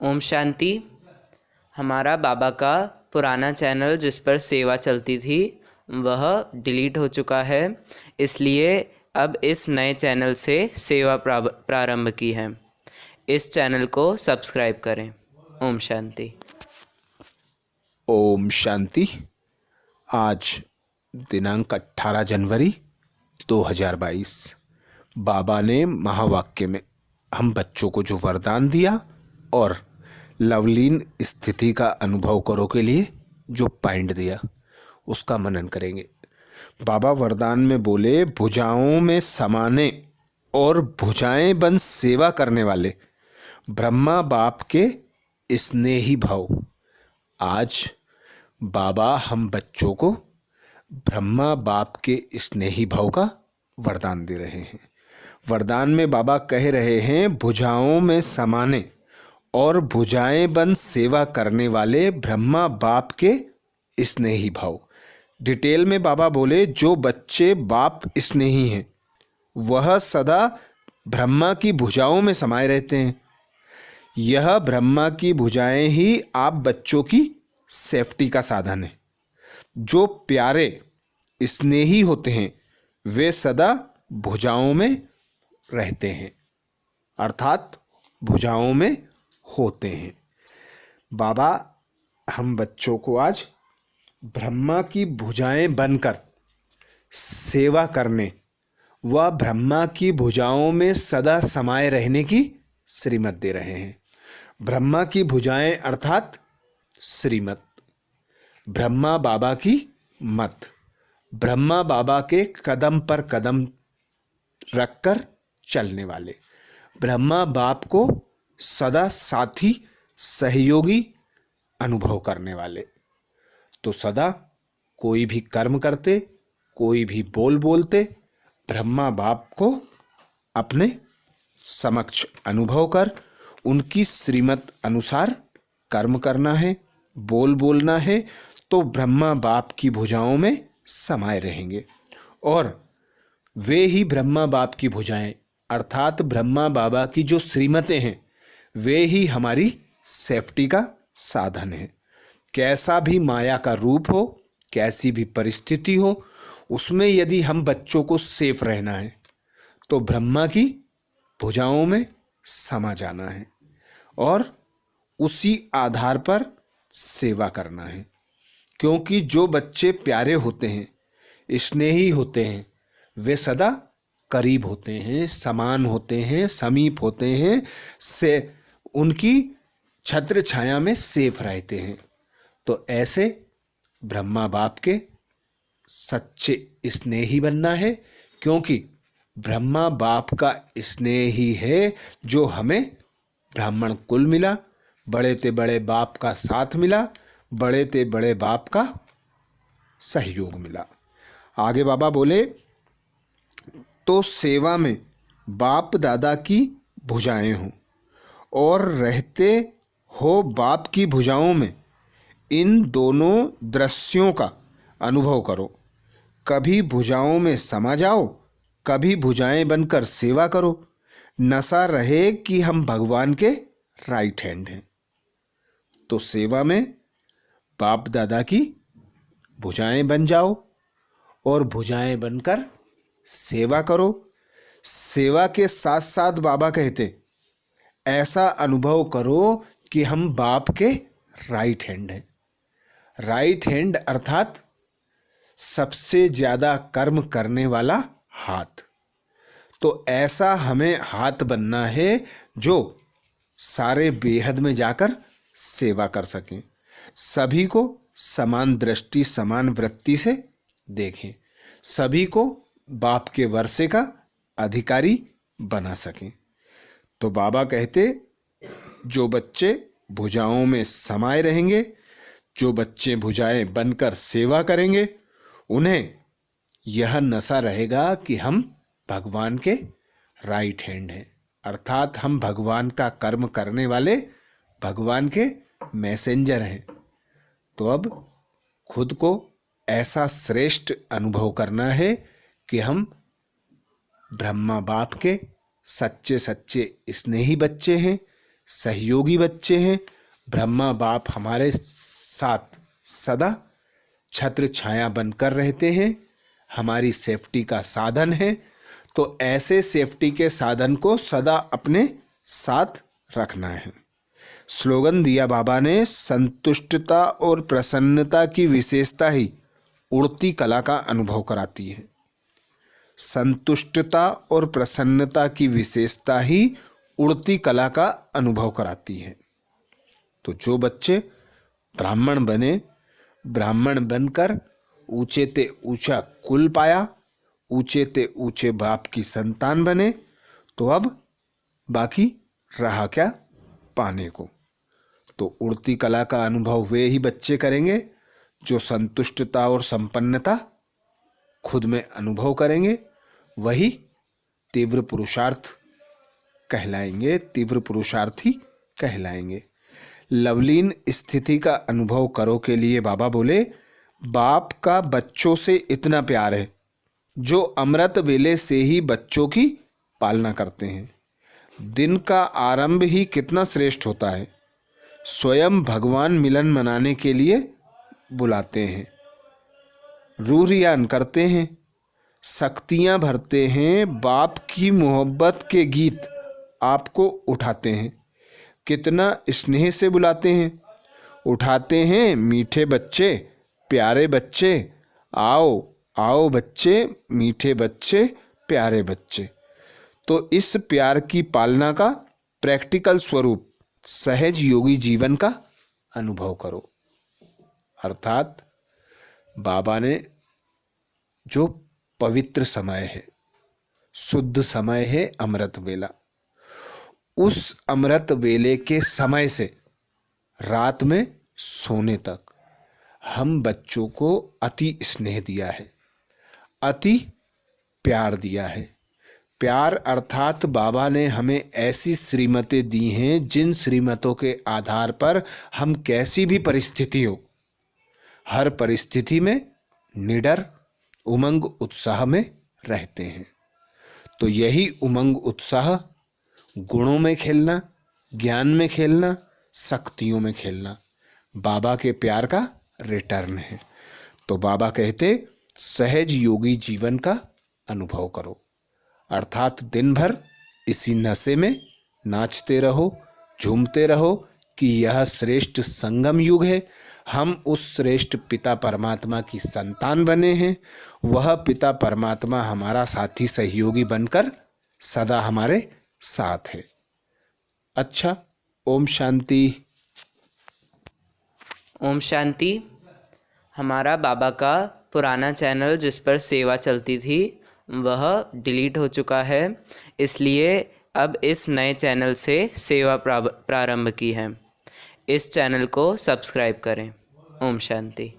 ओम शांति। हमारा बाबा का पुराना चैनल जिस पर सेवा चलती थी वह डिलीट हो चुका है, इसलिए अब इस नए चैनल से सेवा प्रारंभ की है। इस चैनल को सब्सक्राइब करें। ओम शांति। ओम शांति। आज दिनांक 18 जनवरी 2022 बाबा ने महावाक्य में हम बच्चों को जो वरदान दिया और लवलीन स्थिति का अनुभव करो के लिए जो पॉइंट दिया उसका मनन करेंगे। बाबा वरदान में बोले, भुजाओं में समाने और भुजाएं बन सेवा करने वाले ब्रह्मा बाप के स्नेही भव। आज बाबा हम बच्चों को ब्रह्मा बाप के स्नेही भव का वरदान दे रहे हैं। वरदान में बाबा कह रहे हैं, भुजाओं में समाने और भुजाएं बन सेवा करने वाले ब्रह्मा बाप के स्नेही भव। डिटेल में बाबा बोले, जो बच्चे बाप स्नेही हैं वह सदा ब्रह्मा की भुजाओं में समाये रहते हैं। यह ब्रह्मा की भुजाएं ही आप बच्चों की सेफ्टी का साधन है। जो प्यारे स्नेही होते हैं वे सदा भुजाओं में रहते हैं, अर्थात भुजाओं में होते हैं। बाबा हम बच्चों को आज ब्रह्मा की भुजाएं बनकर सेवा करने व ब्रह्मा की भुजाओं में सदा समाये रहने की श्रीमत दे रहे हैं। ब्रह्मा की भुजाएं अर्थात श्रीमत, ब्रह्मा बाबा की मत, ब्रह्मा बाबा के कदम पर कदम रखकर चलने वाले, ब्रह्मा बाप को सदा साथी सहयोगी अनुभव करने वाले। तो सदा कोई भी कर्म करते, कोई भी बोल बोलते ब्रह्मा बाप को अपने समक्ष अनुभव कर उनकी श्रीमत अनुसार कर्म करना है, बोल बोलना है, तो ब्रह्मा बाप की भुजाओं में समाये रहेंगे। और वे ही ब्रह्मा बाप की भुजाएं अर्थात ब्रह्मा बाबा की जो श्रीमतें हैं वे ही हमारी सेफ्टी का साधन है। कैसा भी माया का रूप हो, कैसी भी परिस्थिति हो, उसमें यदि हम बच्चों को सेफ रहना है तो ब्रह्मा की भुजाओं में समा जाना है और उसी आधार पर सेवा करना है। क्योंकि जो बच्चे प्यारे होते हैं, स्नेही होते हैं, वे सदा करीब होते हैं, समान होते हैं, समीप होते हैं, से उनकी छत्र छाया में सेफ रहते हैं। तो ऐसे ब्रह्मा बाप के सच्चे स्नेही बनना है, क्योंकि ब्रह्मा बाप का स्नेह ही है जो हमें ब्राह्मण कुल मिला, बड़े ते बड़े बाप का साथ मिला, बड़े ते बड़े बाप का सहयोग मिला। आगे बाबा बोले, तो सेवा में बाप दादा की भुजाएं हों और रहते हो बाप की भुजाओं में, इन दोनों दृश्यों का अनुभव करो। कभी भुजाओं में समा जाओ, कभी भुजाएं बनकर सेवा करो। नशा रहे कि हम भगवान के राइट हैंड हैं। तो सेवा में बाप दादा की भुजाएं बन जाओ और भुजाएं बनकर सेवा करो। सेवा के साथ साथ बाबा कहते, ऐसा अनुभव करो कि हम बाप के राइट हैंड हैं। राइट हैंड अर्थात सबसे ज्यादा कर्म करने वाला हाथ। तो ऐसा हमें हाथ बनना है जो सारे बेहद में जाकर सेवा कर सकें, सभी को समान दृष्टि समान वृत्ति से देखें, सभी को बाप के वर्षे का अधिकारी बना सकें। तो बाबा कहते, जो बच्चे भुजाओं में समाये रहेंगे, जो बच्चे भुजाएं बनकर सेवा करेंगे, उन्हें यह नशा रहेगा कि हम भगवान के राइट हैंड हैं, अर्थात हम भगवान का कर्म करने वाले भगवान के मैसेंजर हैं। तो अब खुद को ऐसा श्रेष्ठ अनुभव करना है कि हम ब्रह्मा बाप के सच्चे सच्चे स्नेही बच्चे हैं, सहयोगी बच्चे हैं। ब्रह्मा बाप हमारे साथ सदा छत्र छाया बनकर रहते हैं, हमारी सेफ्टी का साधन है। तो ऐसे सेफ्टी के साधन को सदा अपने साथ रखना है। स्लोगन दिया बाबा ने, संतुष्टता और प्रसन्नता की विशेषता ही उड़ती कला का अनुभव कराती है। संतुष्टता और प्रसन्नता की विशेषता ही उड़ती कला का अनुभव कराती है। तो जो बच्चे ब्राह्मण बने, ब्राह्मण बनकर ऊंचे ते ऊंचा कुल पाया, ऊंचे ते ऊंचे बाप की संतान बने, तो अब बाकी रहा क्या पाने को। तो उड़ती कला का अनुभव वे ही बच्चे करेंगे जो संतुष्टता और संपन्नता खुद में अनुभव करेंगे, वही तीव्र पुरुषार्थ कहलाएंगे, तीव्र पुरुषार्थी कहलाएंगे। लवलीन स्थिति का अनुभव करो के लिए बाबा बोले, बाप का बच्चों से इतना प्यार है जो अमृत वेले से ही बच्चों की पालना करते हैं। दिन का आरंभ ही कितना श्रेष्ठ होता है। स्वयं भगवान मिलन मनाने के लिए बुलाते हैं, रूरियान करते हैं, शक्तियां भरते हैं, बाप की मोहब्बत के गीत आपको उठाते हैं। कितना स्नेह से बुलाते हैं, उठाते हैं, मीठे बच्चे, प्यारे बच्चे, आओ आओ बच्चे, मीठे बच्चे, प्यारे बच्चे। तो इस प्यार की पालना का प्रैक्टिकल स्वरूप सहज योगी जीवन का अनुभव करो। अर्थात बाबा ने जो पवित्र समय है, शुद्ध समय है अमृत वेला, उस अमृत वेले के समय से रात में सोने तक हम बच्चों को अति स्नेह दिया है, अति प्यार दिया है। प्यार अर्थात बाबा ने हमें ऐसी श्रीमतें दी हैं जिन श्रीमतों के आधार पर हम कैसी भी परिस्थिति हो, हर परिस्थिति में निडर उमंग उत्साह में रहते हैं। तो यही उमंग उत्साह गुणों में खेलना, ज्ञान में खेलना, शक्तियों में खेलना बाबा के प्यार का रिटर्न है। तो बाबा कहते सहज योगी जीवन का अनुभव करो, अर्थात दिन भर इसी नशे में नाचते रहो, झूमते रहो कि यह श्रेष्ठ संगम युग है। हम उस श्रेष्ठ पिता परमात्मा की संतान बने हैं। वह पिता परमात्मा हमारा साथी सहयोगी बनकर सदा हमारे साथ है। अच्छा, ओम शांति। ओम शांति। हमारा बाबा का पुराना चैनल जिस पर सेवा चलती थी वह डिलीट हो चुका है, इसलिए अब इस नए चैनल से सेवा प्रारंभ की है। इस चैनल को सब्सक्राइब करें। ओम शांति।